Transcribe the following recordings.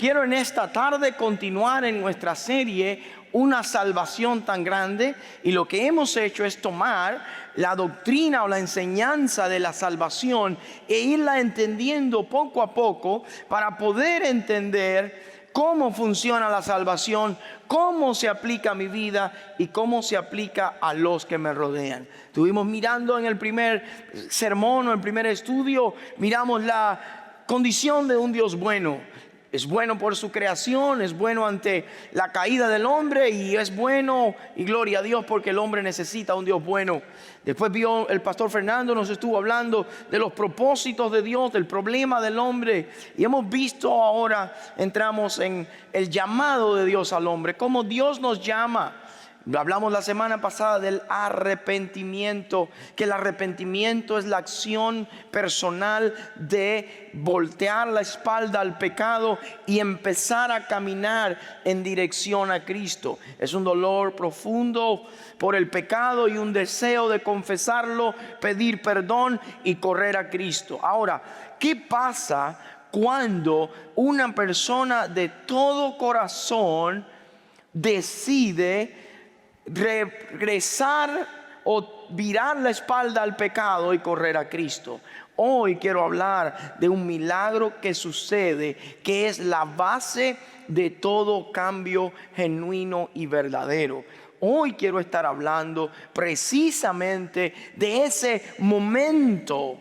quiero en esta tarde continuar en nuestra serie Una salvación tan grande, y lo que hemos hecho es tomar la doctrina o la enseñanza de la salvación e irla entendiendo poco a poco para poder entender cómo funciona la salvación, cómo se aplica a mi vida y cómo se aplica a los que me rodean. Estuvimos mirando en el primer sermón o el primer estudio, miramos la condición de un Dios bueno. Es bueno por su creación, es bueno ante la caída del hombre, y es bueno, y gloria a Dios, porque el hombre necesita un Dios bueno. Después vio el pastor Fernando, nos estuvo hablando de los propósitos de Dios, del problema del hombre, y hemos visto ahora, entramos en el llamado de Dios al hombre, cómo Dios nos llama. Hablamos la semana pasada del arrepentimiento, que el arrepentimiento es la acción personal de voltear la espalda al pecado y empezar a caminar en dirección a Cristo. Es un dolor profundo por el pecado y un deseo de confesarlo, pedir perdón y correr a Cristo. Ahora, ¿qué pasa cuando una persona de todo corazón decide regresar o virar la espalda al pecado y correr a Cristo? Hoy quiero hablar de un milagro que sucede, que es la base de todo cambio genuino y verdadero. Hoy quiero estar hablando precisamente de ese momento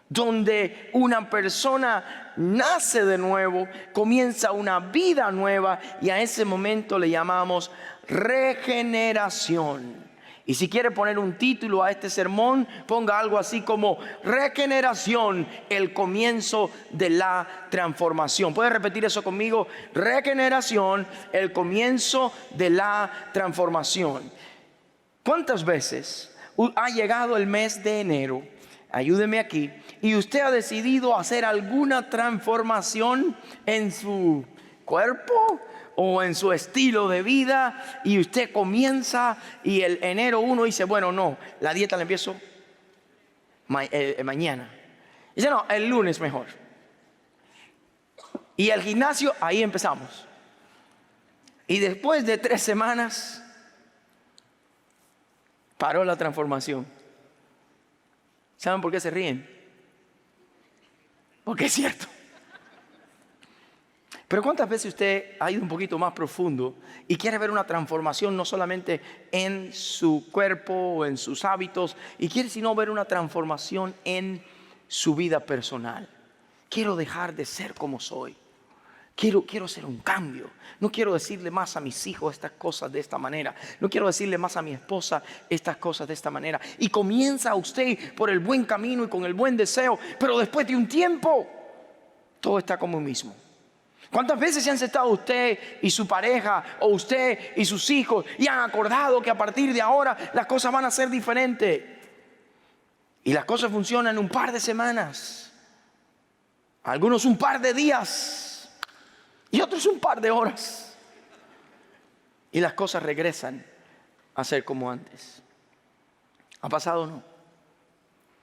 donde una persona nace de nuevo, comienza una vida nueva, y a ese momento le llamamos regeneración. Y si quiere poner un título a este sermón, ponga algo así como regeneración, el comienzo de la transformación. ¿Puede repetir eso conmigo? Regeneración, el comienzo de la transformación. ¿Cuántas veces ha llegado el mes de enero? Ayúdeme aquí. Y usted ha decidido hacer alguna transformación en su cuerpo o en su estilo de vida, y usted comienza, y el enero 1 dice, bueno, no, la dieta la empiezo mañana. Dice, no, el lunes mejor. Y el gimnasio, ahí empezamos. Y después de 3 semanas, paró la transformación. ¿Saben por qué se ríen? Porque es cierto. Pero ¿cuántas veces usted ha ido un poquito más profundo y quiere ver una transformación no solamente en su cuerpo o en sus hábitos, y quiere sino ver una transformación en su vida personal? Quiero dejar de ser como soy. Quiero hacer un cambio. No quiero decirle más a mis hijos estas cosas de esta manera. No quiero decirle más a mi esposa estas cosas de esta manera. Y comienza usted por el buen camino y con el buen deseo, pero después de un tiempo, todo está como mismo. ¿Cuántas veces se han sentado usted y su pareja, o usted y sus hijos, y han acordado que a partir de ahora las cosas van a ser diferentes? Y las cosas funcionan en un par de semanas, algunos un par de días y otros un par de horas, y las cosas regresan a ser como antes. ¿Ha pasado o no?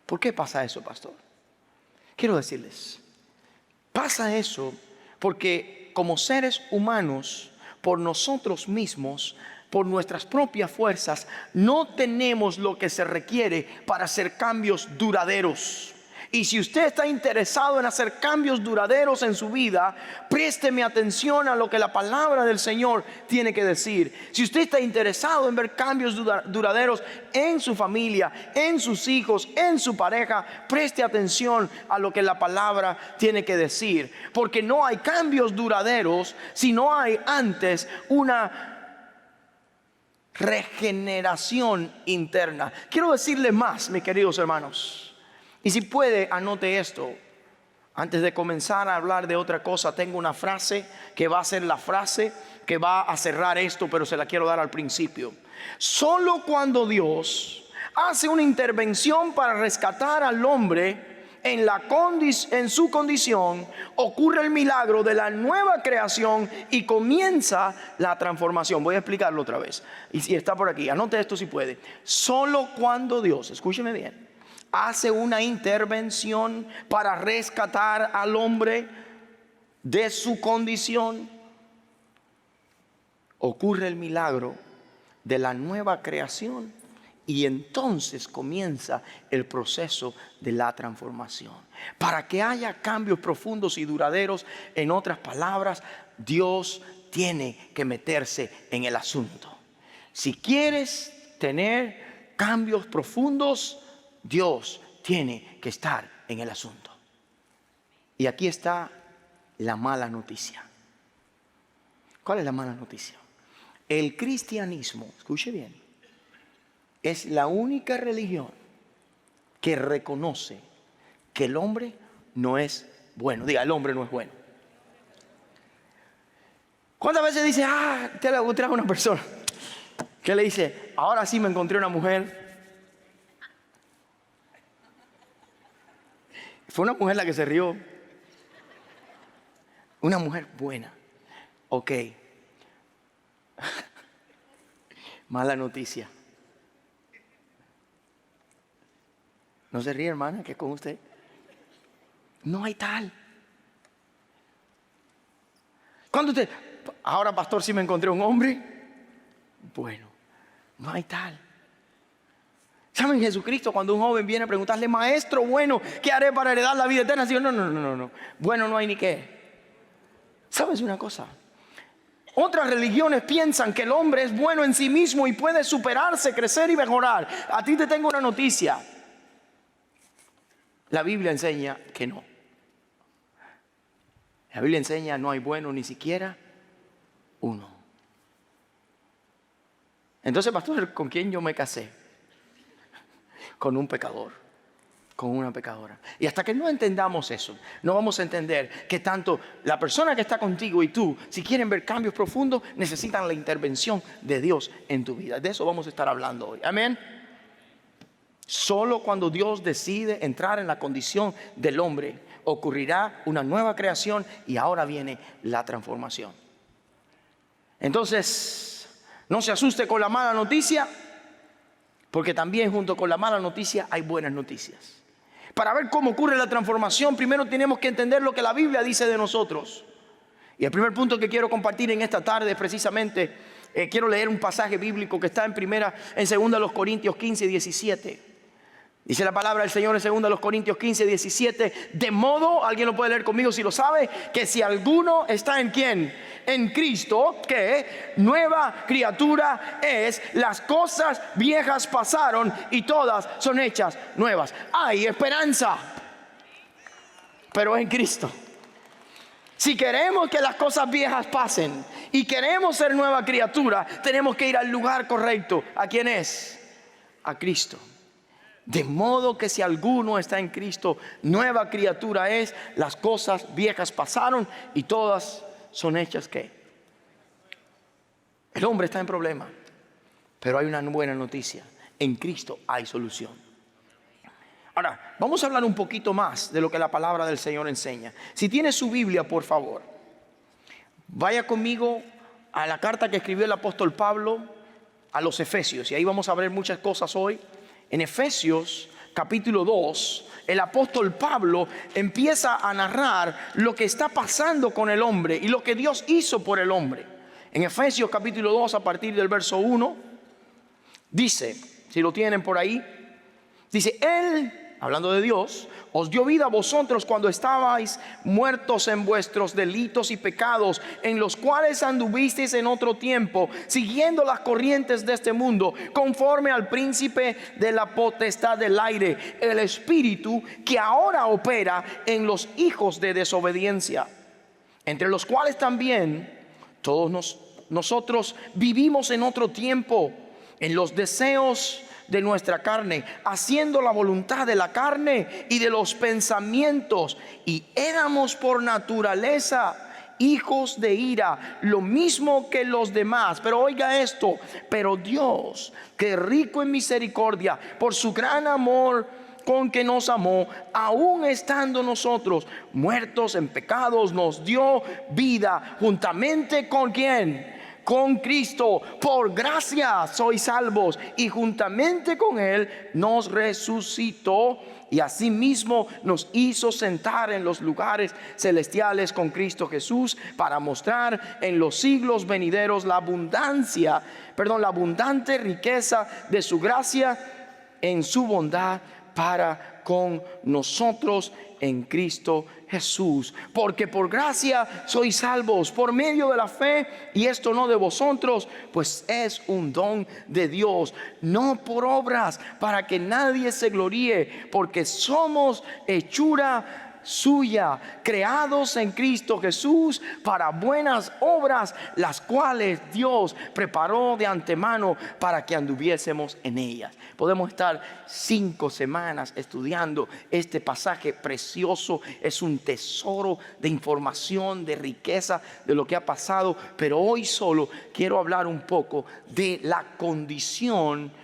¿Por qué pasa eso, pastor? Quiero decirles, pasa eso porque como seres humanos, por nosotros mismos, por nuestras propias fuerzas, no tenemos lo que se requiere para hacer cambios duraderos. Y si usted está interesado en hacer cambios duraderos en su vida, présteme atención a lo que la palabra del Señor tiene que decir. Si usted está interesado en ver cambios duraderos en su familia, en sus hijos, en su pareja, preste atención a lo que la palabra tiene que decir. Porque no hay cambios duraderos si no hay antes una regeneración interna. Quiero decirle más, mis queridos hermanos. Y si puede, anote esto. Antes de comenzar a hablar de otra cosa, tengo una frase que va a ser la frase que va a cerrar esto, pero se la quiero dar al principio. Solo cuando Dios hace una intervención para rescatar al hombre en su condición, ocurre el milagro de la nueva creación y comienza la transformación. Voy a explicarlo otra vez. Y si está por aquí, anote esto si puede. Solo cuando Dios, escúcheme bien, hace una intervención para rescatar al hombre de su condición, ocurre el milagro de la nueva creación y entonces comienza el proceso de la transformación. Para que haya cambios profundos y duraderos, en otras palabras, Dios tiene que meterse en el asunto. Si quieres tener cambios profundos, Dios tiene que estar en el asunto. Y aquí está la mala noticia. ¿Cuál es la mala noticia? El cristianismo, escuche bien, es la única religión que reconoce que el hombre no es bueno. Diga, el hombre no es bueno. ¿Cuántas veces dice, te le trajo una persona que le dice, ahora sí me encontré una mujer? Fue una mujer la que se rió. Una mujer buena. Ok. Mala noticia. No se ríe, hermana, que es con usted. No hay tal. Cuando usted, ahora pastor, si me encontré un hombre, bueno, no hay tal. ¿Saben? Jesucristo, cuando un joven viene a preguntarle, maestro bueno, ¿qué haré para heredar la vida eterna? Dice, no. Bueno, no hay ni qué. ¿Sabes una cosa? Otras religiones piensan que el hombre es bueno en sí mismo y puede superarse, crecer y mejorar. A ti te tengo una noticia. La Biblia enseña que no. La Biblia enseña no hay bueno ni siquiera uno. Entonces, pastor, ¿con quién yo me casé? Con un pecador, con una pecadora. Y hasta que no entendamos eso, no vamos a entender que tanto la persona que está contigo y tú, si quieren ver cambios profundos, necesitan la intervención de Dios en tu vida. De eso vamos a estar hablando hoy. Amén. Solo cuando Dios decide entrar en la condición del hombre, ocurrirá una nueva creación y ahora viene la transformación. Entonces, no se asuste con la mala noticia, porque también junto con la mala noticia hay buenas noticias. Para ver cómo ocurre la transformación, primero tenemos que entender lo que la Biblia dice de nosotros. Y el primer punto que quiero compartir en esta tarde es precisamente, quiero leer un pasaje bíblico que está en 2 Corintios 15, 17. Dice la palabra del Señor en 2 Corintios 15, 17. De modo, alguien lo puede leer conmigo si lo sabe, que si alguno está en ¿quién? En Cristo, que nueva criatura es, las cosas viejas pasaron y todas son hechas nuevas. Hay esperanza, pero en Cristo. Si queremos que las cosas viejas pasen y queremos ser nueva criatura, tenemos que ir al lugar correcto. ¿A quién es? A Cristo. De modo que si alguno está en Cristo, nueva criatura es, las cosas viejas pasaron y todas son hechas ¿qué? El hombre está en problema, pero hay una buena noticia. En Cristo hay solución. Ahora, vamos a hablar un poquito más de lo que la palabra del Señor enseña. Si tiene su Biblia, por favor, vaya conmigo a la carta que escribió el apóstol Pablo a los Efesios. Y ahí vamos a ver muchas cosas hoy. En Efesios capítulo 2, el apóstol Pablo empieza a narrar lo que está pasando con el hombre y lo que Dios hizo por el hombre. En Efesios capítulo 2, a partir del verso 1, dice, si lo tienen por ahí, dice, Él, hablando de Dios, os dio vida a vosotros cuando estabais muertos en vuestros delitos y pecados, en los cuales anduvisteis en otro tiempo, siguiendo las corrientes de este mundo, conforme al príncipe de la potestad del aire, el espíritu que ahora opera en los hijos de desobediencia, entre los cuales también todos nosotros vivimos en otro tiempo, en los deseos de nuestra carne, haciendo la voluntad de la carne y de los pensamientos, y éramos por naturaleza hijos de ira, lo mismo que los demás. Pero oiga esto, pero Dios, que es rico en misericordia, por su gran amor con que nos amó, aun estando nosotros muertos en pecados, nos dio vida juntamente con ¿quién? con Cristo, por gracia sois salvos, y juntamente con Él nos resucitó y asimismo nos hizo sentar en los lugares celestiales con Cristo Jesús, para mostrar en los siglos venideros la abundante riqueza de su gracia en su bondad para con nosotros en Cristo Jesús. Porque por gracia sois salvos por medio de la fe, y esto no de vosotros, pues es un don de Dios, no por obras, para que nadie se gloríe, porque somos hechura suya, creados en Cristo Jesús para buenas obras, las cuales Dios preparó de antemano para que anduviésemos en ellas. Podemos estar 5 semanas estudiando este pasaje precioso. Es un tesoro de información, de riqueza, de lo que ha pasado. Pero hoy solo quiero hablar un poco de la condición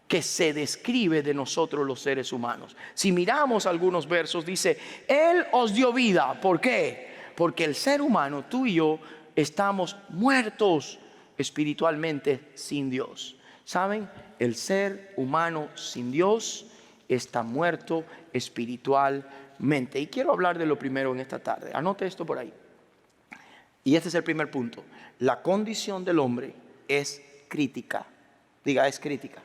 que se describe de nosotros los seres humanos. Si miramos algunos versos, dice: Él os dio vida. ¿Por qué? Porque el ser humano, tú y yo, estamos muertos espiritualmente sin Dios. ¿Saben? El ser humano sin Dios está muerto espiritualmente. Y quiero hablar de lo primero en esta tarde. Anote esto por ahí. Y este es el primer punto. La condición del hombre es crítica. Diga, es crítica.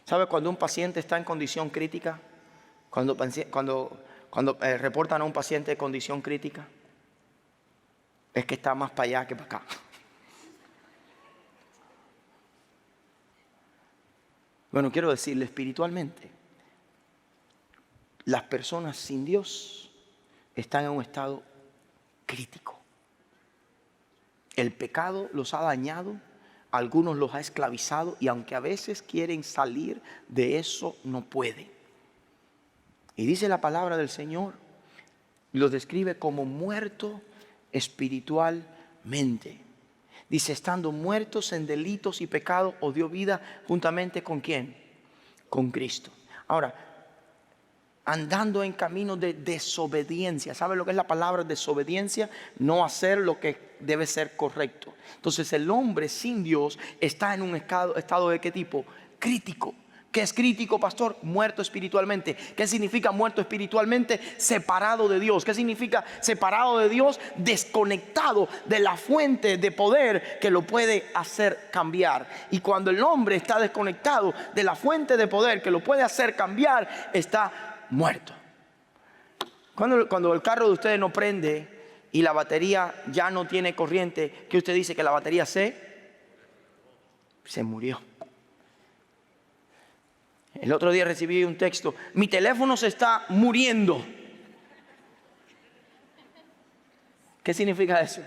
¿Sabe cuando un paciente está en condición crítica? Cuando reportan a un paciente de condición crítica, es que está más para allá que para acá. Bueno, quiero decirle, espiritualmente, las personas sin Dios están en un estado crítico. El pecado los ha dañado, algunos los ha esclavizado, y aunque a veces quieren salir de eso, no pueden. Y dice la palabra del Señor, los describe como muertos espiritualmente. Dice: estando muertos en delitos y pecados, os dio vida juntamente con ¿quién? Con Cristo. Ahora, andando en camino de desobediencia. ¿Sabe lo que es la palabra desobediencia? No hacer lo que debe ser correcto. Entonces el hombre sin Dios está en un estado ¿de qué tipo? Crítico. ¿Qué es crítico, pastor? Muerto espiritualmente. ¿Qué significa muerto espiritualmente? Separado de Dios. ¿Qué significa separado de Dios? Desconectado de la fuente de poder que lo puede hacer cambiar. Y cuando el hombre está desconectado de la fuente de poder que lo puede hacer cambiar, está muerto. Cuando el carro de ustedes no prende y la batería ya no tiene corriente, ¿qué usted dice? Que la batería se murió. El otro día recibí un texto: mi teléfono se está muriendo. ¿Qué significa eso?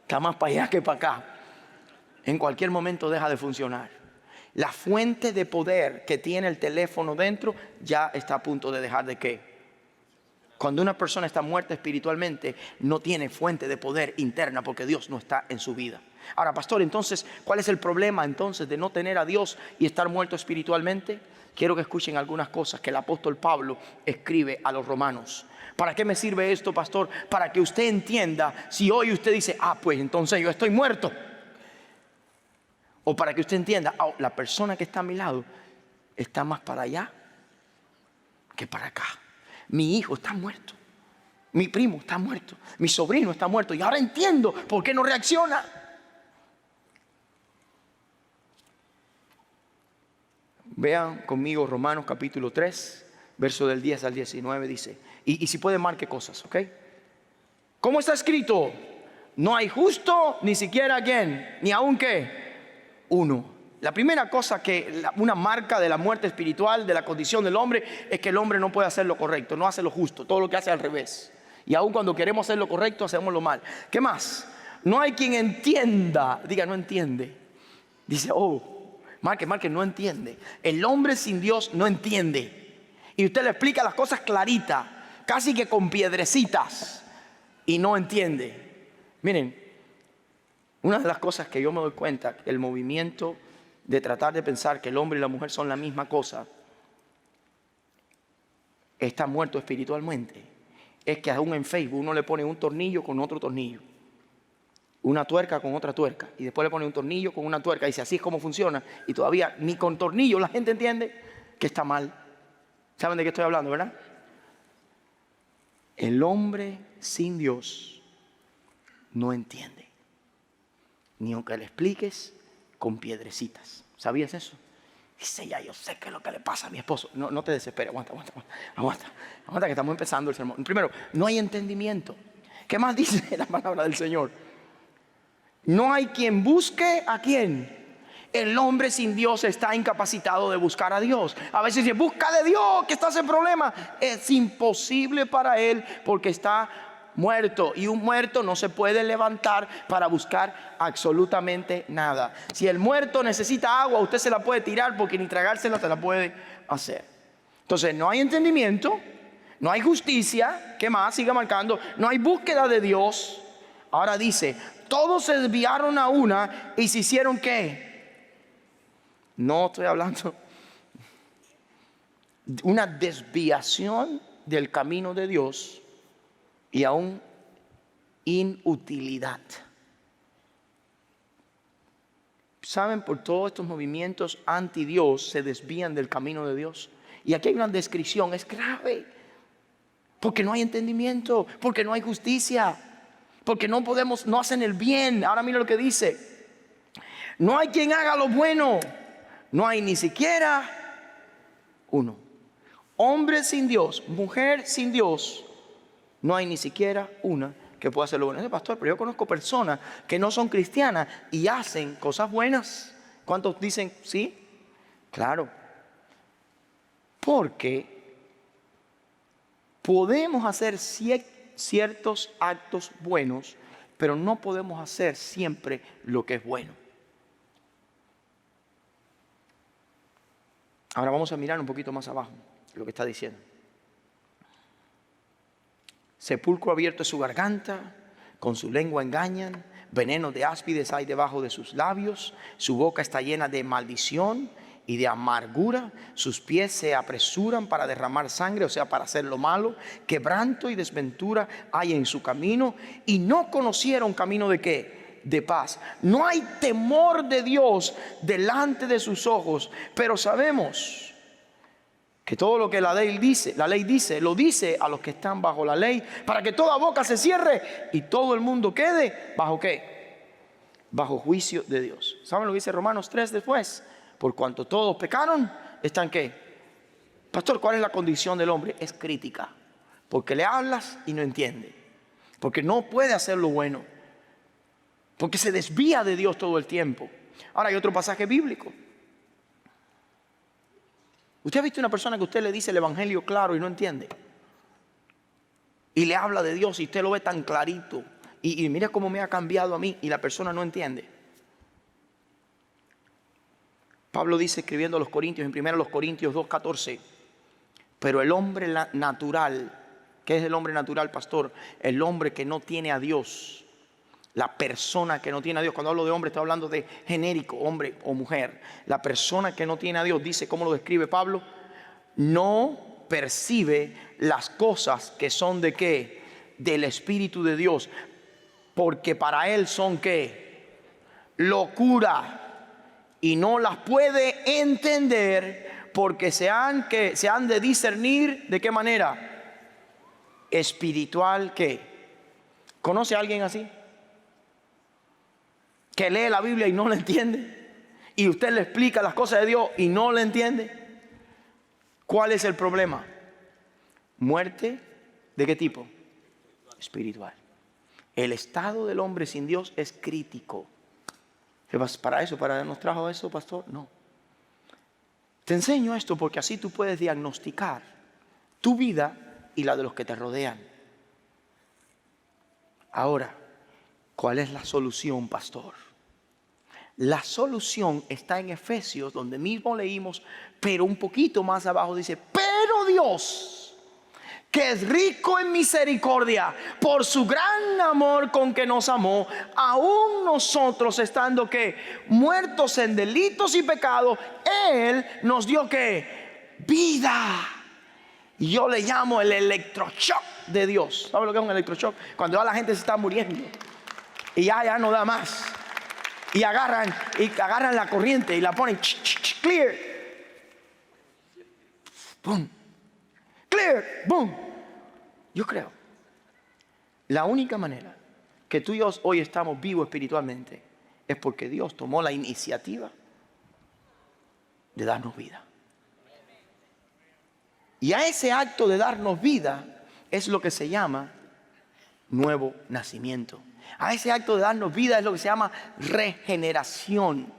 Está más para allá que para acá. En cualquier momento deja de funcionar. La fuente de poder que tiene el teléfono dentro ya está a punto de dejar de qué. Cuando una persona está muerta espiritualmente, no tiene fuente de poder interna, porque Dios no está en su vida. Ahora, pastor, entonces, ¿cuál es el problema entonces de no tener a Dios y estar muerto espiritualmente? Quiero que escuchen algunas cosas que el apóstol Pablo escribe a los romanos. ¿Para qué me sirve esto, pastor? Para que usted entienda, si hoy usted dice: pues entonces yo estoy muerto. O para que usted entienda, la persona que está a mi lado está más para allá que para acá. Mi hijo está muerto, mi primo está muerto, mi sobrino está muerto, y ahora entiendo por qué no reacciona. Vean conmigo Romanos capítulo 3, verso del 10 al 19, dice, y si pueden marque cosas, ¿ok? ¿Cómo está escrito? No hay justo, ni siquiera ¿quién? Ni aun ¿qué? Uno. La primera cosa una marca de la muerte espiritual, de la condición del hombre, es que el hombre no puede hacer lo correcto, no hace lo justo, todo lo que hace al revés. Y aun cuando queremos hacer lo correcto, hacemos lo mal. ¿Qué más? No hay quien entienda. Diga, no entiende. Dice, marque, no entiende. El hombre sin Dios no entiende. Y usted le explica las cosas claritas, casi que con piedrecitas, y no entiende. Miren, una de las cosas que yo me doy cuenta, el movimiento de tratar de pensar que el hombre y la mujer son la misma cosa, está muerto espiritualmente. es que aún en Facebook uno le pone un tornillo con otro tornillo, una tuerca con otra tuerca, y después le pone un tornillo con una tuerca, y dice así es como funciona, y todavía ni con tornillo la gente entiende que está mal. ¿Saben de qué estoy hablando, verdad? El hombre sin Dios no entiende, ni aunque le expliques con piedrecitas. ¿Sabías eso? Dice, ya yo sé qué es lo que le pasa a mi esposo. No te desesperes, aguanta que estamos empezando el sermón. Primero, no hay entendimiento. ¿Qué más dice la palabra del Señor? No hay quien busque a quién. El hombre sin Dios está incapacitado de buscar a Dios. A veces dice, busca de Dios, que estás en problema. Es imposible para él porque está muerto, y un muerto no se puede levantar para buscar absolutamente nada. Si el muerto necesita agua, usted se la puede tirar porque ni tragársela se la puede hacer. Entonces no hay entendimiento, no hay justicia. ¿Qué más? Siga marcando. No hay búsqueda de Dios. Ahora dice, todos se desviaron a una y se hicieron ¿qué? No estoy hablando de una desviación del camino de Dios y aún inutilidad. ¿Saben? Por todos estos movimientos anti Dios se desvían del camino de Dios. Y aquí hay una descripción, es grave. Porque no hay entendimiento, porque no hay justicia, porque no hacen el bien. Ahora mira lo que dice. No hay quien haga lo bueno, no hay ni siquiera uno. Hombre sin Dios, mujer sin Dios, no hay ni siquiera una que pueda hacer lo bueno. Pastor, pero yo conozco personas que no son cristianas y hacen cosas buenas. ¿Cuántos dicen sí? Claro. Porque podemos hacer ciertos actos buenos, pero no podemos hacer siempre lo que es bueno. Ahora vamos a mirar un poquito más abajo lo que está diciendo. Sepulcro abierto es su garganta, con su lengua engañan, veneno de áspides hay debajo de sus labios, su boca está llena de maldición y de amargura, sus pies se apresuran para derramar sangre, o sea, para hacer lo malo, quebranto y desventura hay en su camino, y no conocieron camino de ¿qué? De paz. No hay temor de Dios delante de sus ojos, pero sabemos que todo lo que la ley dice, lo dice a los que están bajo la ley, para que toda boca se cierre y todo el mundo quede ¿bajo qué? Bajo juicio de Dios. ¿Saben lo que dice Romanos 3 después? Por cuanto todos pecaron, ¿están qué? Pastor, ¿cuál es la condición del hombre? Es crítica, porque le hablas y no entiende, porque no puede hacer lo bueno, porque se desvía de Dios todo el tiempo. Ahora hay otro pasaje bíblico. ¿Usted ha visto una persona que usted le dice el evangelio claro y no entiende? Y le habla de Dios y usted lo ve tan clarito. Y mira cómo me ha cambiado a mí y la persona no entiende. Pablo dice escribiendo a los Corintios, en 1 Corintios 2:14, pero el hombre natural, ¿qué es el hombre natural, pastor? El hombre que no tiene a Dios. La persona que no tiene a Dios. Cuando hablo de hombre estoy hablando de genérico, hombre o mujer. La persona que no tiene a Dios, dice, ¿cómo lo describe Pablo? No percibe las cosas que son de ¿qué? Del Espíritu de Dios, porque para él son ¿qué? Locura, y no las puede entender, porque se han de discernir. ¿De qué manera? Espiritual. ¿Qué? ¿Conoce a alguien así? Que lee la Biblia y no la entiende, y usted le explica las cosas de Dios y no la entiende. ¿Cuál es el problema? Muerte, ¿de qué tipo? Espiritual. El estado del hombre sin Dios es crítico. ¿Para nos trajo eso, pastor? No. Te enseño esto porque así tú puedes diagnosticar tu vida y la de los que te rodean. Ahora, ¿cuál es la solución, pastor? La solución está en Efesios, donde mismo leímos, pero un poquito más abajo dice, pero Dios, que es rico en misericordia, por su gran amor con que nos amó, aún nosotros estando ¿qué? Muertos en delitos y pecados, Él nos dio ¿qué? Vida. Y yo le llamo el electroshock. de Dios. ¿Sabe lo que es un electroshock? Cuando ya la gente se está muriendo y ya no da más. Y agarran la corriente y la ponen clear. Boom. Clear. Boom. Yo creo, la única manera que tú y yo hoy estamos vivos espiritualmente es porque Dios tomó la iniciativa de darnos vida. Y a ese acto de darnos vida es lo que se llama nuevo nacimiento. A ese acto de darnos vida es lo que se llama regeneración.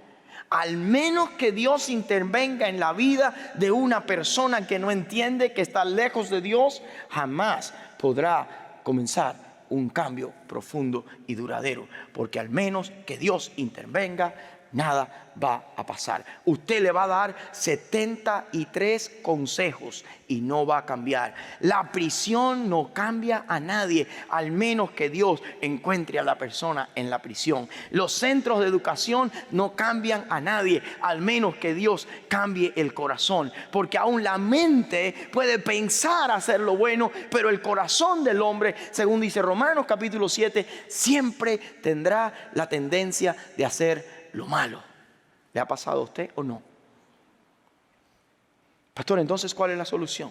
Al menos que Dios intervenga en la vida de una persona que no entiende, que está lejos de Dios, jamás podrá comenzar un cambio profundo y duradero. Porque al menos que Dios intervenga, nada va a pasar. Usted le va a dar 73 consejos y no va a cambiar. La prisión no cambia a nadie, al menos que Dios encuentre a la persona en la prisión. Los centros de educación no cambian a nadie, al menos que Dios cambie el corazón. Porque aún la mente puede pensar hacer lo bueno, pero el corazón del hombre, según dice Romanos capítulo 7, siempre tendrá la tendencia de hacer lo malo. ¿Le ha pasado a usted o no? Pastor, entonces, ¿cuál es la solución?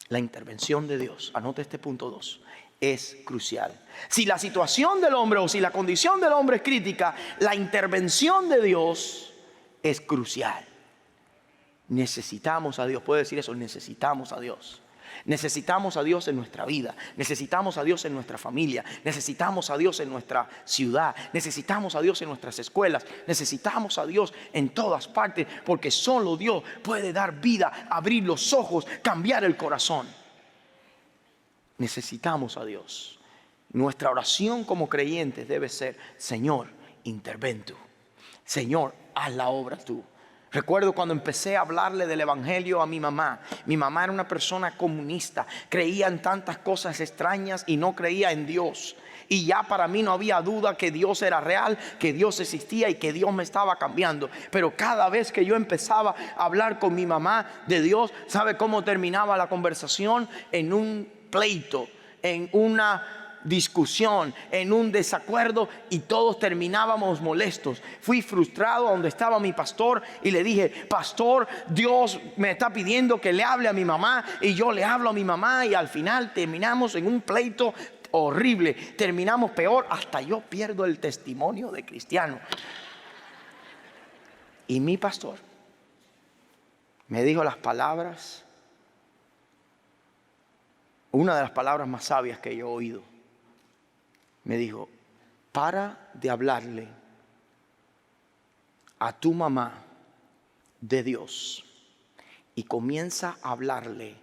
La intervención de Dios. Anote este punto 2. Es crucial. Si la situación del hombre o si la condición del hombre es crítica, la intervención de Dios es crucial. Necesitamos a Dios. ¿Puede decir eso? Necesitamos a Dios. Necesitamos a Dios en nuestra vida, necesitamos a Dios en nuestra familia, necesitamos a Dios en nuestra ciudad, necesitamos a Dios en nuestras escuelas, necesitamos a Dios en todas partes, porque solo Dios puede dar vida, abrir los ojos, cambiar el corazón. Necesitamos a Dios. Nuestra oración como creyentes debe ser: Señor, interven tú. Señor, haz la obra tú. Recuerdo cuando empecé a hablarle del evangelio a mi mamá. Mi mamá era una persona comunista, creía en tantas cosas extrañas y no creía en Dios. Y ya para mí no había duda que Dios era real, que Dios existía y que Dios me estaba cambiando. Pero cada vez que yo empezaba a hablar con mi mamá de Dios, ¿sabe cómo terminaba la conversación? En un pleito, en una discusión, en un desacuerdo, y todos terminábamos molestos. Fui frustrado a donde estaba mi pastor y le dije: pastor, Dios me está pidiendo que le hable a mi mamá, y yo le hablo a mi mamá, y al final terminamos en un pleito horrible. Terminamos peor, hasta yo pierdo el testimonio de cristiano. Y mi pastor me dijo las palabras, una de las palabras más sabias que yo he oído. Me dijo: para de hablarle a tu mamá de Dios y comienza a hablarle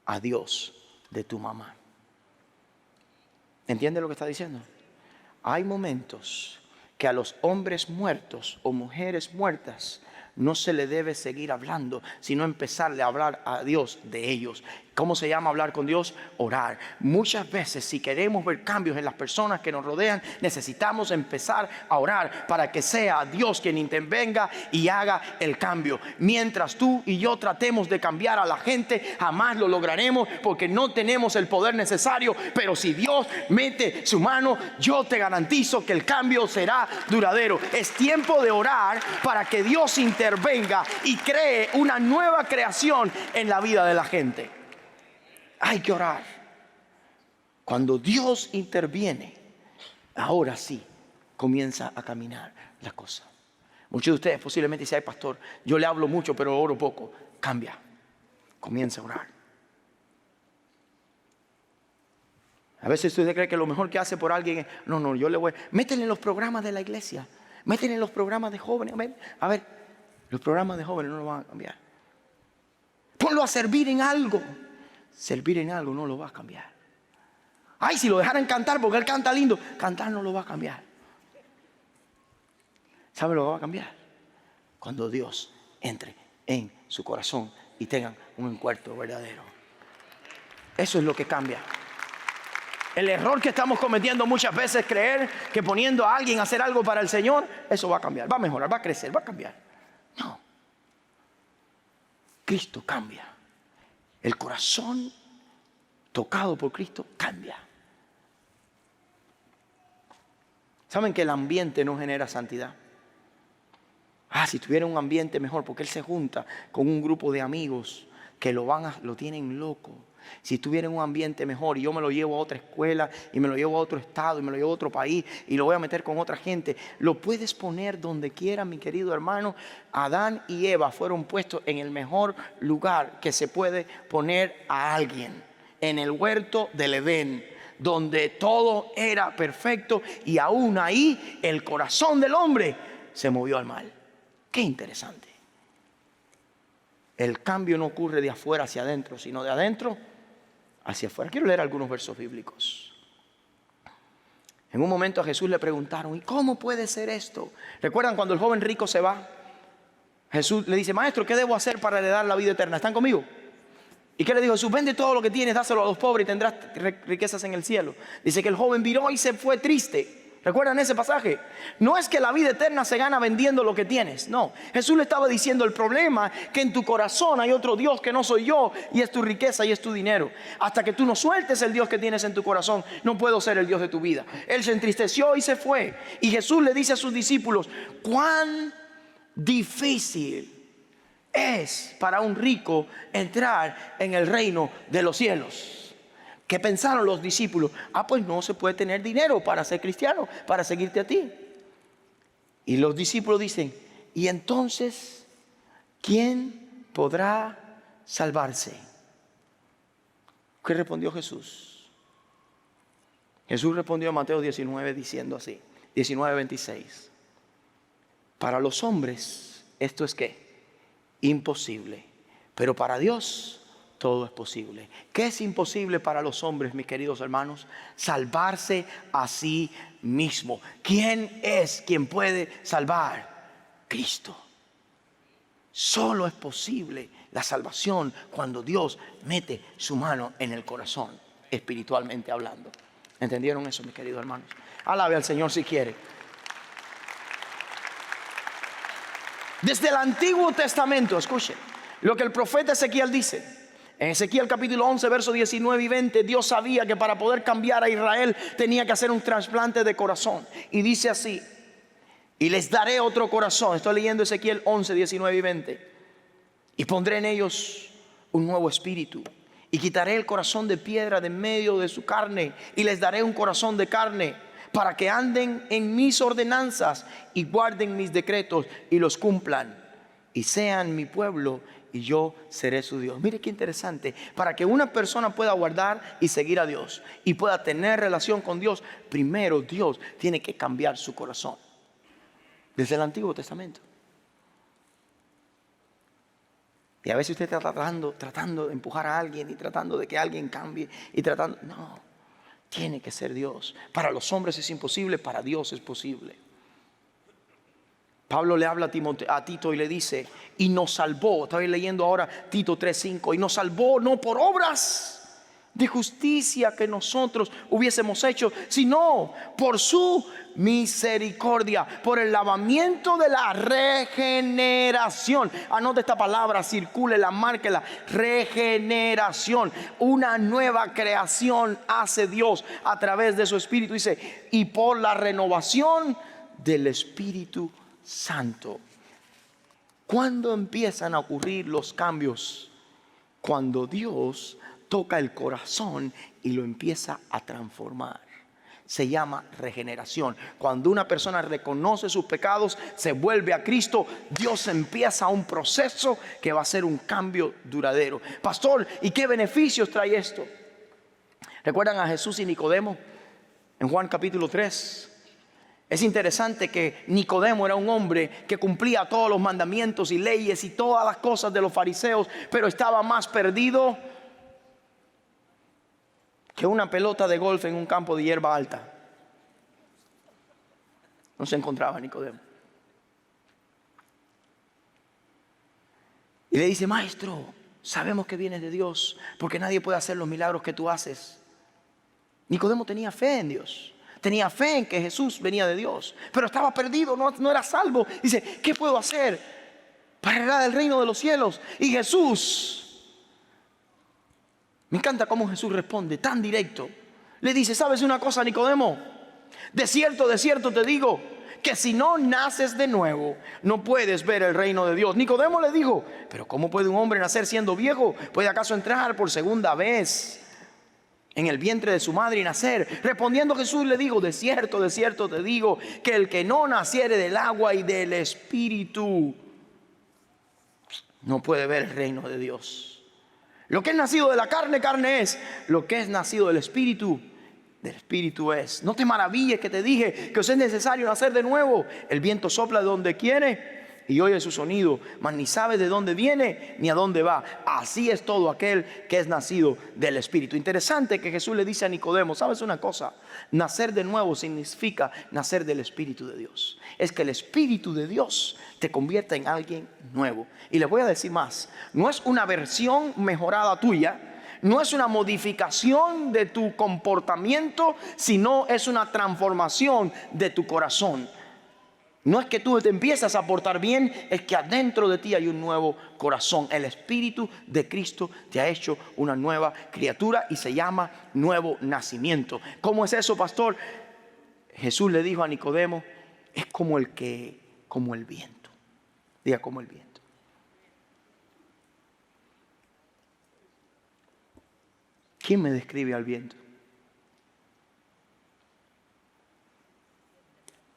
a Dios de tu mamá. ¿Entiende lo que está diciendo? Hay momentos que a los hombres muertos o mujeres muertas no se le debe seguir hablando, sino empezarle a hablar a Dios de ellos. ¿Cómo se llama hablar con Dios? Orar. Muchas veces, si queremos ver cambios en las personas que nos rodean, necesitamos empezar a orar para que sea Dios quien intervenga y haga el cambio. Mientras tú y yo tratemos de cambiar a la gente, jamás lo lograremos, porque no tenemos el poder necesario. Pero si Dios mete su mano, yo te garantizo que el cambio será duradero. Es tiempo de orar para que Dios intervenga y cree una nueva creación en la vida de la gente. Hay que orar. Cuando Dios interviene, ahora sí comienza a caminar la cosa. Muchos de ustedes posiblemente dicen: ay, pastor, yo le hablo mucho pero oro poco. Cambia, comienza a orar. A veces usted cree que lo mejor que hace por alguien es: no, yo le voy, métele en los programas de la iglesia, métele en los programas de jóvenes. A ver, los programas de jóvenes no lo van a cambiar. Ponlo a servir en algo. Servir en algo no lo va a cambiar. Ay, si lo dejaran cantar porque él canta lindo, cantar no lo va a cambiar. ¿Sabe lo que va a cambiar? Cuando Dios entre en su corazón y tengan un encuentro verdadero. Eso es lo que cambia. El error que estamos cometiendo muchas veces es creer que poniendo a alguien a hacer algo para el Señor, eso va a cambiar, va a mejorar, va a crecer, va a cambiar. No. Cristo cambia el corazón tocado por Cristo, cambia. ¿Saben que el ambiente no genera santidad? Si tuviera un ambiente mejor, porque él se junta con un grupo de amigos que lo tienen loco. Si tuviera un ambiente mejor y yo me lo llevo a otra escuela y me lo llevo a otro estado y me lo llevo a otro país y lo voy a meter con otra gente, lo puedes poner donde quieras, mi querido hermano. Adán y Eva fueron puestos en el mejor lugar que se puede poner a alguien, en el huerto del Edén, donde todo era perfecto, y aún ahí el corazón del hombre se movió al mal. Qué interesante. El cambio no ocurre de afuera hacia adentro, sino de adentro hacia afuera. Quiero leer algunos versos bíblicos. En un momento a Jesús le preguntaron: ¿y cómo puede ser esto? ¿Recuerdan cuando el joven rico se va? Jesús le dice: maestro, ¿qué debo hacer para heredar la vida eterna? ¿Están conmigo? ¿Y qué le dijo Jesús? Vende todo lo que tienes, dáselo a los pobres y tendrás riquezas en el cielo. Dice que el joven viró y se fue triste. ¿Recuerdan ese pasaje? No es que la vida eterna se gana vendiendo lo que tienes. No, Jesús le estaba diciendo: el problema es que en tu corazón hay otro Dios que no soy yo, y es tu riqueza y es tu dinero. Hasta que tú no sueltes el Dios que tienes en tu corazón, no puedo ser el Dios de tu vida. Él se entristeció y se fue. Y Jesús le dice a sus discípulos: cuán difícil es para un rico entrar en el reino de los cielos. ¿Qué pensaron los discípulos? Pues no se puede tener dinero para ser cristiano, para seguirte a ti. Y los discípulos dicen: ¿y entonces quién podrá salvarse? ¿Qué respondió Jesús? Jesús respondió en Mateo 19 diciendo así, 19:26. Para los hombres esto es ¿qué? Imposible, pero para Dios todo es posible. ¿Qué es imposible para los hombres, mis queridos hermanos? Salvarse a sí mismo. ¿Quién es quien puede salvar? Cristo. Solo es posible la salvación cuando Dios mete su mano en el corazón, espiritualmente hablando. ¿Entendieron eso, mis queridos hermanos? Alabe al Señor si quiere. Desde el Antiguo Testamento, escuchen lo que el profeta Ezequiel dice. En Ezequiel capítulo 11, versos 19 y 20, Dios sabía que para poder cambiar a Israel tenía que hacer un trasplante de corazón. Y dice así: y les daré otro corazón. Estoy leyendo Ezequiel 11, 19 y 20. Y pondré en ellos un nuevo espíritu. Y quitaré el corazón de piedra de en medio de su carne. Y les daré un corazón de carne, para que anden en mis ordenanzas y guarden mis decretos y los cumplan. Y sean mi pueblo y yo seré su Dios. Mire qué interesante. Para que una persona pueda guardar y seguir a Dios y pueda tener relación con Dios, primero Dios tiene que cambiar su corazón. Desde el Antiguo Testamento. Y a veces usted está tratando de empujar a alguien y tratando de que alguien cambie y tratando. No, tiene que ser Dios. Para los hombres es imposible, para Dios es posible. Pablo le habla a Tito y le dice: y nos salvó. Estaba leyendo ahora Tito 3:5. Y nos salvó no por obras de justicia que nosotros hubiésemos hecho, sino por su misericordia, por el lavamiento de la regeneración. Anote esta palabra, circúlela, márquela: regeneración. Una nueva creación hace Dios a través de su Espíritu. Dice: y por la renovación del Espíritu Santo. ¿Cuándo empiezan a ocurrir los cambios? Cuando Dios toca el corazón y lo empieza a transformar. Se llama regeneración. Cuando una persona reconoce sus pecados, se vuelve a Cristo, Dios empieza un proceso que va a ser un cambio duradero. Pastor, ¿y qué beneficios trae esto? ¿Recuerdan a Jesús y Nicodemo en Juan capítulo 3? Es interesante que Nicodemo era un hombre que cumplía todos los mandamientos y leyes y todas las cosas de los fariseos, pero estaba más perdido que una pelota de golf en un campo de hierba alta. No se encontraba Nicodemo. Y le dice: maestro, sabemos que vienes de Dios, porque nadie puede hacer los milagros que tú haces. Nicodemo tenía fe en Dios. Tenía fe en que Jesús venía de Dios, pero estaba perdido, no era salvo. Dice: ¿qué puedo hacer para heredar el reino de los cielos? Y Jesús Me encanta cómo Jesús responde tan directo. Le dice, ¿sabes una cosa, Nicodemo? De cierto te digo, que si no naces de nuevo, no puedes ver el reino de Dios. Nicodemo le dijo, pero ¿cómo puede un hombre nacer siendo viejo? ¿Puede acaso entrar por segunda vez en el vientre de su madre y nacer? Respondiendo Jesús le dijo, de cierto te digo, que el que no naciere del agua y del Espíritu, no puede ver el reino de Dios. Lo que es nacido de la carne, carne es. Lo que es nacido del Espíritu es. No te maravilles que te dije que os es necesario nacer de nuevo. El viento sopla de donde quiere y oye su sonido, mas ni sabe de dónde viene ni a dónde va. Así es todo aquel que es nacido del Espíritu. Interesante que Jesús le dice a Nicodemo, ¿sabes una cosa? Nacer de nuevo significa nacer del Espíritu de Dios. Es que el Espíritu de Dios te convierte en alguien nuevo. Y les voy a decir más, no es una versión mejorada tuya, no es una modificación de tu comportamiento, sino es una transformación de tu corazón. No es que tú te empiezas a portar bien, es que adentro de ti hay un nuevo corazón. El Espíritu de Cristo te ha hecho una nueva criatura y se llama nuevo nacimiento. ¿Cómo es eso, pastor? Jesús le dijo a Nicodemo, es como el viento. Diga, como el viento. ¿Quién me describe al viento?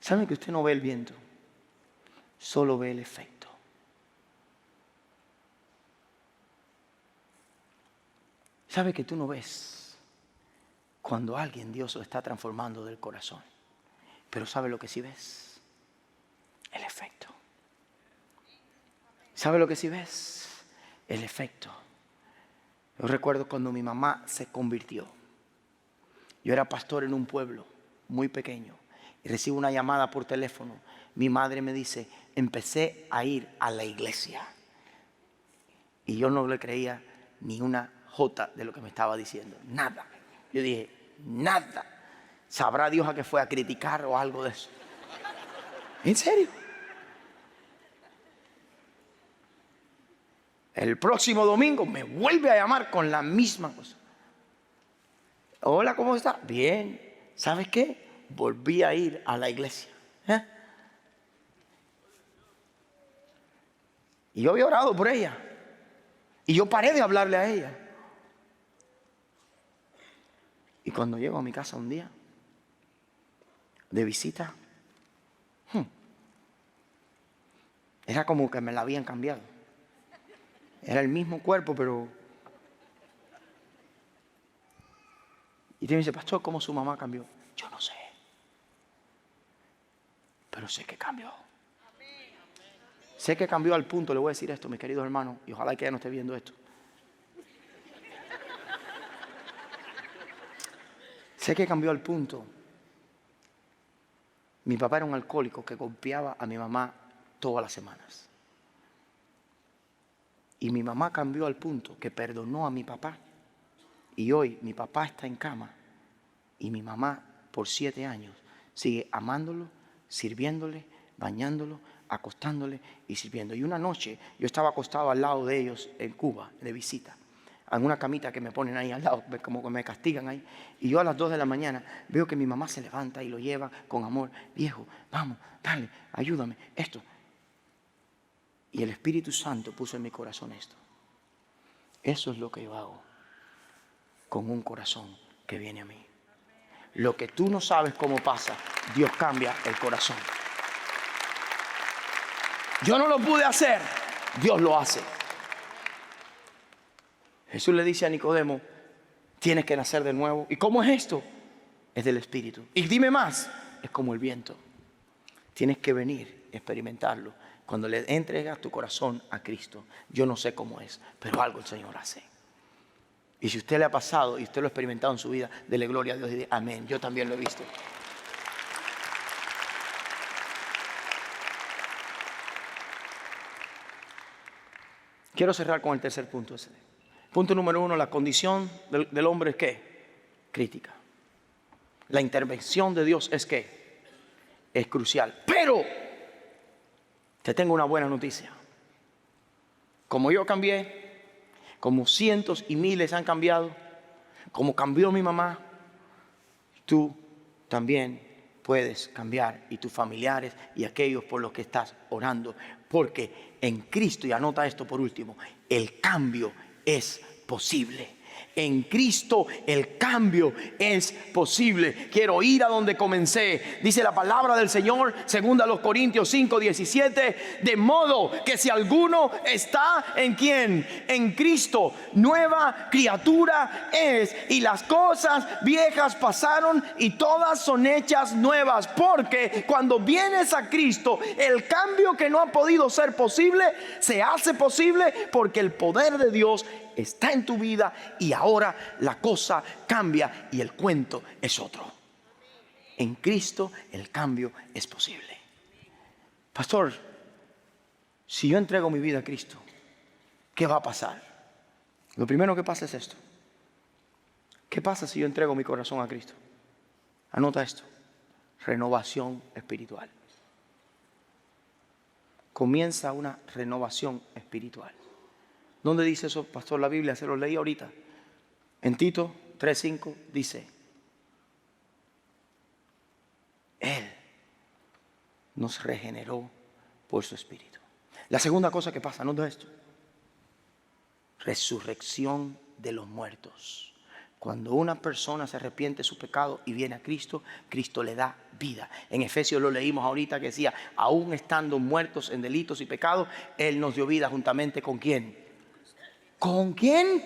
¿Saben que usted no ve el viento? Solo ve el efecto. ¿Sabe que tú no ves cuando alguien Dios lo está transformando del corazón? Pero ¿sabe lo que sí ves? El efecto. ¿Sabe lo que sí ves? El efecto. Yo recuerdo cuando mi mamá se convirtió. Yo era pastor en un pueblo muy pequeño y recibo una llamada por teléfono. Mi madre me dice, empecé a ir a la iglesia. Y yo no le creía ni una jota de lo que me estaba diciendo. Nada. Yo dije, nada. ¿Sabrá Dios a qué fue a criticar o algo de eso? ¿En serio? El próximo domingo me vuelve a llamar con la misma cosa. Hola, ¿cómo está? Bien. ¿Sabes qué? Volví a ir a la iglesia. Y yo había orado por ella. Y yo paré de hablarle a ella. Y cuando llego a mi casa un día, de visita, era como que me la habían cambiado. Era el mismo cuerpo, pero... Y te dice, pastor, ¿cómo su mamá cambió? Yo no sé. Pero sé que cambió. Sé que cambió al punto, le voy a decir esto, mis queridos hermanos, y ojalá que ella no esté viendo esto. Sé que cambió al punto. Mi papá era un alcohólico que golpeaba a mi mamá todas las semanas. Y mi mamá cambió al punto que perdonó a mi papá. Y hoy mi papá está en cama. Y mi mamá por 7 años sigue amándolo, sirviéndole, bañándolo, acostándole y sirviendo. Y una noche yo estaba acostado al lado de ellos en Cuba, de visita. En una camita que me ponen ahí al lado, como que me castigan ahí. Y yo a las 2 de la mañana veo que mi mamá se levanta y lo lleva con amor. Viejo, vamos, dale, ayúdame, esto. Y el Espíritu Santo puso en mi corazón esto. Eso es lo que yo hago con un corazón que viene a mí. Lo que tú no sabes cómo pasa, Dios cambia el corazón. Yo no lo pude hacer, Dios lo hace. Jesús le dice a Nicodemo, tienes que nacer de nuevo. ¿Y cómo es esto? Es del Espíritu. Y dime más, es como el viento. Tienes que venir a experimentarlo. Cuando le entregas tu corazón a Cristo, yo no sé cómo es, pero algo el Señor hace. Y si usted le ha pasado y usted lo ha experimentado en su vida, dele gloria a Dios y diga amén. Yo también lo he visto. Quiero cerrar con el tercer punto. Punto número 1, la condición del hombre es ¿qué? Crítica. La intervención de Dios es ¿qué? Es crucial. Pero te tengo una buena noticia. Como yo cambié, como cientos y miles han cambiado, Como cambió mi mamá, tú también puedes cambiar, y tus familiares y aquellos por los que estás orando. Porque en Cristo, y anota esto por último, el cambio es posible. En Cristo el cambio es posible. Quiero ir a donde comencé. Dice la palabra del Señor, 2 Corintios 5:17, de modo que si alguno está en ¿quién? En Cristo, nueva criatura es, y las cosas viejas pasaron y todas son hechas nuevas. Porque cuando vienes a Cristo, el cambio que no ha podido ser posible se hace posible, porque el poder de Dios está en tu vida, y ahora la cosa cambia y el cuento es otro. En Cristo el cambio es posible. Pastor, si yo entrego mi vida a Cristo, ¿qué va a pasar? Lo primero que pasa es esto. ¿Qué pasa si yo entrego mi corazón a Cristo? Anota esto: renovación espiritual. Comienza una renovación espiritual. ¿Dónde dice eso, pastor, la Biblia? Se lo leí ahorita. En Tito 3:5 dice: Él nos regeneró por su Espíritu. La segunda cosa que pasa, nota esto: resurrección de los muertos. Cuando una persona se arrepiente de su pecado y viene a Cristo, Cristo le da vida. En Efesios lo leímos ahorita, que decía: aún estando muertos en delitos y pecados, Él nos dio vida juntamente con ¿quién? ¿Con quién?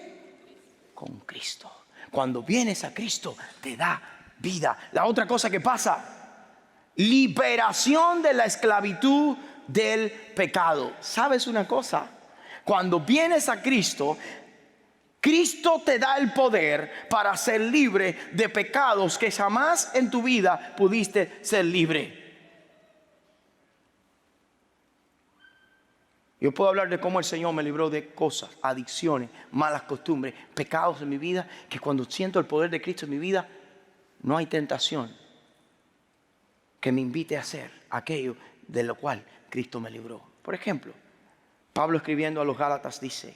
Con Cristo. Cuando vienes a Cristo, te da vida. La otra cosa que pasa: liberación de la esclavitud del pecado. ¿Sabes una cosa? Cuando vienes a Cristo, Cristo te da el poder para ser libre de pecados que jamás en tu vida pudiste ser libre. Yo puedo hablar de cómo el Señor me libró de cosas, adicciones, malas costumbres, pecados en mi vida, que cuando siento el poder de Cristo en mi vida, no hay tentación que me invite a hacer aquello de lo cual Cristo me libró. Por ejemplo, Pablo, escribiendo a los Gálatas, dice: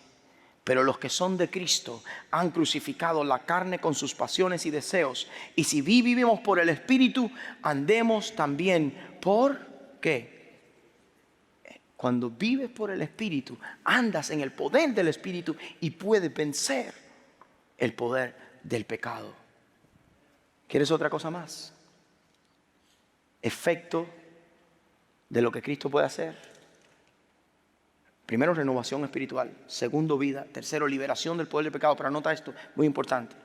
pero los que son de Cristo han crucificado la carne con sus pasiones y deseos. Y si vivimos por el Espíritu, andemos también por ¿qué? Cuando vives por el Espíritu, andas en el poder del Espíritu y puedes vencer el poder del pecado. ¿Quieres otra cosa más? Efecto de lo que Cristo puede hacer. Primero, renovación espiritual. Segundo, vida. Tercero, liberación del poder del pecado. Pero anota esto, muy importante: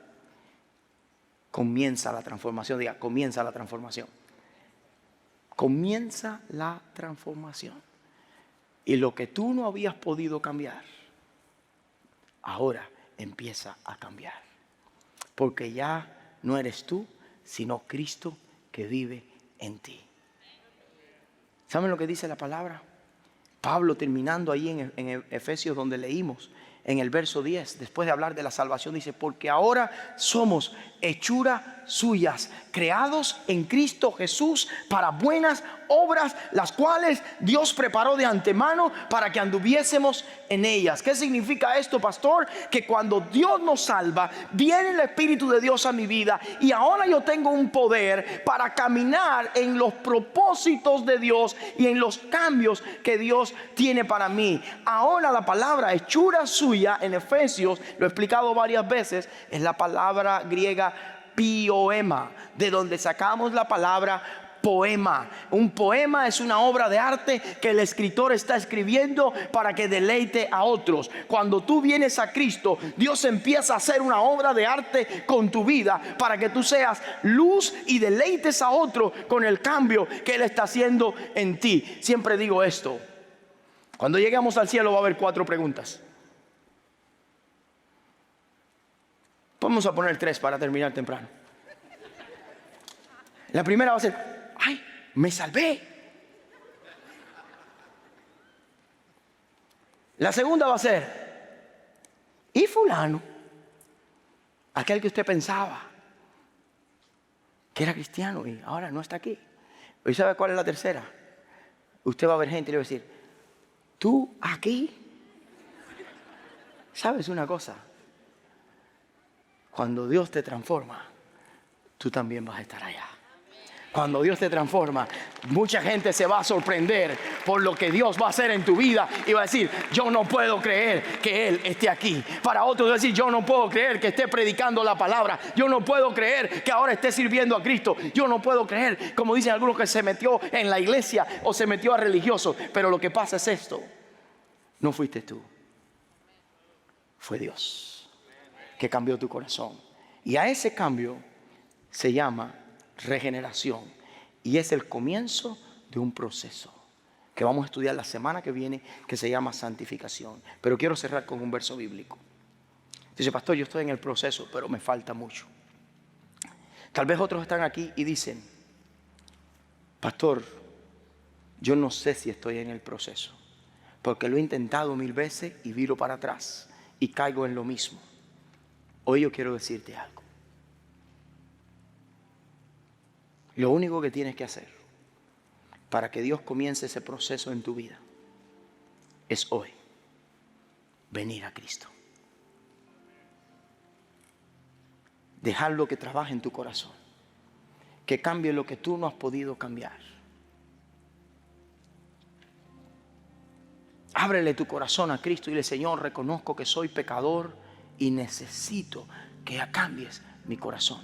comienza la transformación. Diga: comienza la transformación. Comienza la transformación. Y lo que tú no habías podido cambiar, ahora empieza a cambiar. Porque ya no eres tú, sino Cristo que vive en ti. ¿Saben lo que dice la palabra? Pablo, terminando ahí en Efesios, donde leímos, en el verso 10, después de hablar de la salvación, dice: porque ahora somos hechura suyas, creados en Cristo Jesús para buenas obras, las cuales Dios preparó de antemano para que anduviésemos en ellas. ¿Qué significa esto, pastor? Que cuando Dios nos salva, viene el Espíritu de Dios a mi vida, y ahora yo tengo un poder para caminar en los propósitos de Dios y en los cambios que Dios tiene para mí. Ahora la palabra hechura suya en Efesios, lo he explicado varias veces, es la palabra griega poema, de donde sacamos la palabra poema. Un poema es una obra de arte que el escritor está escribiendo para que deleite a otros. Cuando tú vienes a Cristo, Dios empieza a hacer una obra de arte con tu vida para que tú seas luz y deleites a otro con el cambio que Él está haciendo en ti. Siempre digo esto: cuando lleguemos al cielo va a haber 4 preguntas. Vamos a poner 3 para terminar temprano. La primera va a ser: ¡ay, me salvé! La segunda va a ser: ¿y fulano? Aquel que usted pensaba que era cristiano y ahora no está aquí. ¿Y sabe cuál es la tercera? Usted va a ver gente y le va a decir: ¿tú aquí? ¿Sabes una cosa? Cuando Dios te transforma, tú también vas a estar allá. Cuando Dios te transforma, mucha gente se va a sorprender por lo que Dios va a hacer en tu vida y va a decir, yo no puedo creer que Él esté aquí. Para otros va a decir, yo no puedo creer que esté predicando la palabra. Yo no puedo creer que ahora esté sirviendo a Cristo. Yo no puedo creer, como dicen algunos, que se metió en la iglesia o se metió a religioso. Pero lo que pasa es esto: no fuiste tú, fue Dios que cambió tu corazón. Y a ese cambio se llama regeneración, y es el comienzo de un proceso que vamos a estudiar la semana que viene, que se llama santificación. Pero quiero cerrar con un verso bíblico. Dice, pastor, yo estoy en el proceso, pero me falta mucho. Tal vez otros están aquí y dicen, pastor, yo no sé si estoy en el proceso, porque lo he intentado 1000 veces y viro para atrás y caigo en lo mismo. Hoy yo quiero decirte algo. Lo único que tienes que hacer para que Dios comience ese proceso en tu vida es hoy venir a Cristo. Dejarlo que trabaje en tu corazón, que cambie lo que tú no has podido cambiar. Ábrele tu corazón a Cristo y dile, Señor, reconozco que soy pecador y necesito que cambies mi corazón.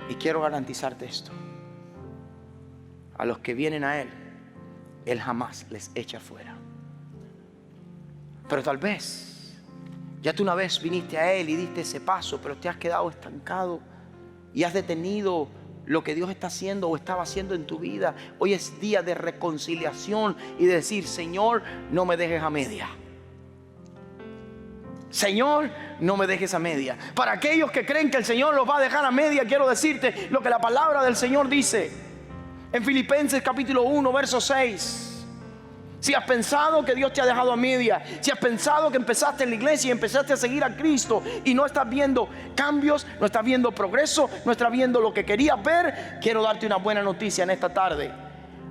Y quiero garantizarte esto: a los que vienen a Él, Él jamás les echa fuera. Pero tal vez ya tú una vez viniste a Él y diste ese paso, pero te has quedado estancado y has detenido lo que Dios está haciendo o estaba haciendo en tu vida. Hoy es día de reconciliación y de decir, Señor, no me dejes a media. Señor, no me dejes a media. Para aquellos que creen que el Señor los va a dejar a media, quiero decirte lo que la palabra del Señor dice en Filipenses capítulo 1, verso 6. Si has pensado que Dios te ha dejado a media, si has pensado que empezaste en la iglesia y empezaste a seguir a Cristo y no estás viendo cambios, no estás viendo progreso, no estás viendo lo que querías ver, quiero darte una buena noticia en esta tarde.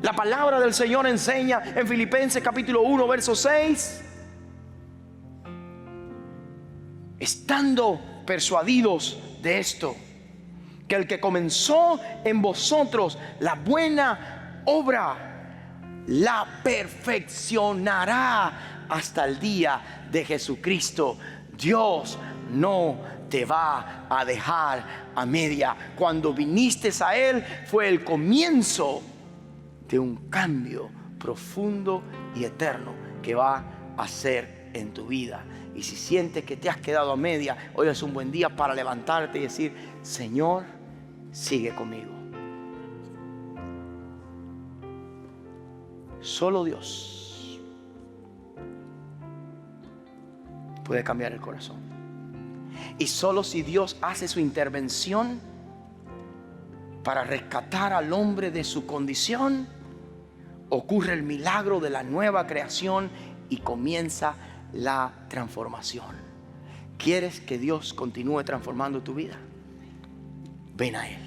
La palabra del Señor enseña en Filipenses capítulo 1, verso 6. Estando persuadidos de esto, que el que comenzó en vosotros la buena obra, la perfeccionará hasta el día de Jesucristo. Dios no te va a dejar a media. Cuando viniste a Él fue el comienzo de un cambio profundo y eterno que va a hacer en tu vida. Y si sientes que te has quedado a media, hoy es un buen día para levantarte y decir, Señor, sigue conmigo. Solo Dios puede cambiar el corazón. Y solo si Dios hace su intervención para rescatar al hombre de su condición, ocurre el milagro de la nueva creación y comienza la transformación. ¿Quieres que Dios continúe transformando tu vida? Ven a Él.